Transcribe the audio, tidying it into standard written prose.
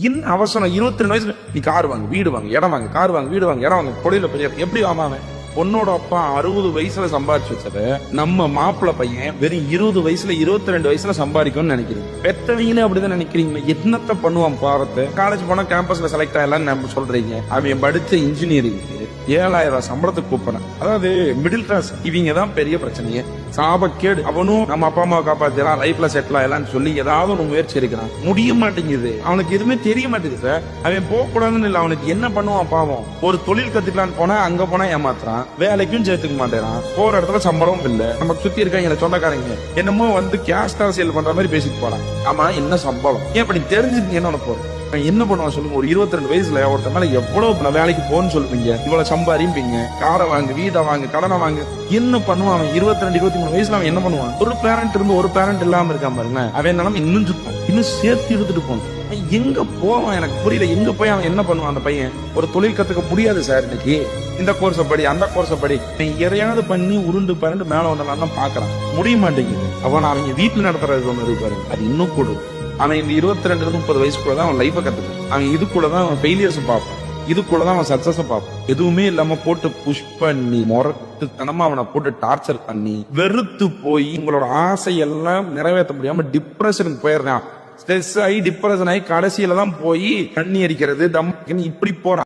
என்ன அவசரம் 22 வயசுல நீ கார் வாங்க வீடு வாங்க இடம் வாங்க கார் வாங்க வீடு வாங்க இடம் வாங்க தொழில பெரிய எப்படி வாமாவே பொண்ணோட அப்பா 60 வயசுல சம்பாதிச்சு வச்சத நம்ம மாப்பிள்ள பையன் வெறும் 20 வயசுல 22 வயசுல சம்பாதிக்கும்னு நினைக்கிறேன். பெத்தவங்களே அப்படிதான் நினைக்கிறீங்க. என்னத்த பண்ணுவான் பாரத்தை. காலேஜ் போனா கேம்பஸ்ல செலக்ட் ஆகலாம்னு நம்ம சொல்றீங்க. அவன் படிச்ச இன்ஜினியரிங் 7000 சம்பளத்துக்கு கூப்பிடுறேன். அதாவது மிடில் கிளாஸ் இவங்க தான் பெரிய பிரச்சனையே. சாபக்கேடு. அவனும் நம்ம அப்பா அம்மாவை காப்பாத்திடலாம் லைஃப்ல செட்டில் ஆகலாம்னு சொல்லி ஏதாவது ஒரு முயற்சி இருக்கிறான். முடிய மாட்டேங்குது. அவனுக்கு எதுவுமே தெரிய மாட்டேங்குது சார். அவன் போக கூடாதுன்னு இல்ல, அவனுக்கு என்ன பண்ணுவான் பாவம். ஒரு தொழில் கத்துக்கலான்னு போனா அங்க போனா ஏமாத்துறான், வேலைக்கும் சேர்த்துக்க மாட்டேறான், போற இடத்துல சம்பளமும் இல்ல. நமக்கு சுத்தி இருக்காங்க சொந்தக்காரங்க என்னமோ வந்து கேஸ்ட் அரசியல் பண்ற மாதிரி பேசிட்டு போறான். ஆமா என்ன சம்பளம் ஏன் அப்படி தெரிஞ்சுக்கீங்க என்ன போறோம் என்ன பண்ணுவான் சொல்லுங்க. ஒரு 22 வயசுல ஒருத்த மேல எவ்வளவு வேலைக்கு போன்னு சொல்லுவீங்க, இவ்வளவு சம்பாதிப்பீங்க, காரை வாங்க வீடை வாங்க கடனை வாங்க. என்ன பண்ணுவான் அவன் 22 23 வயசுல அவன் என்ன பண்ணுவான்? ஒரு பேரண்ட் இருந்து ஒரு பேரண்ட் இல்லாம இருக்கான் பாருங்க. அவன் நிலைமை இன்னும் சுத்தம் இன்னும் சேர்த்து எடுத்துட்டு போகணும். எங்க போவான் எனக்கு புரியல. எங்க போய் அவன் என்ன பண்ணுவான்? அந்த பையன் ஒரு தொழில் கத்துக்க முடியாது சார். இன்னைக்கு இந்த கோர்ஸ படி அந்த கோர்ஸ படி எதையாவது பண்ணி உருண்டு பரண்டு மேல வந்தலாம் தான் பாக்குறான். முடிய மாட்டேங்குது. அவன் அவங்க வீட்டுல நடத்துறது ஒண்ணு இருப்பாரு, அது இன்னும் கூட. அவன் இந்த 22 30 வயசுக்குள்ளதான் அவன் லைஃப கத்துக்கான். அவன் இதுக்குள்ளதான் அவன் ஃபெயிலியர்ஸ் பார்ப்பான், இதுக்குள்ளதான் அவன் சக்சஸ் பார்ப்பான். எதுவுமே இல்லாம போட்டு புஷ் பண்ணி முரட்டு தனமா அவனை போட்டு டார்ச்சர் பண்ணி வெறுத்து போய் உங்களோட ஆசையெல்லாம் நிறைவேற்ற முடியாம டிப்ரெஷனுக்கு போயிடுறான். ஸ்ட்ரெஸ் ஆகி டிப்ரெஷன் ஆகி கடைசியில தான் போய் தண்ணி அடிக்கிறது தம் இப்படி போறான்.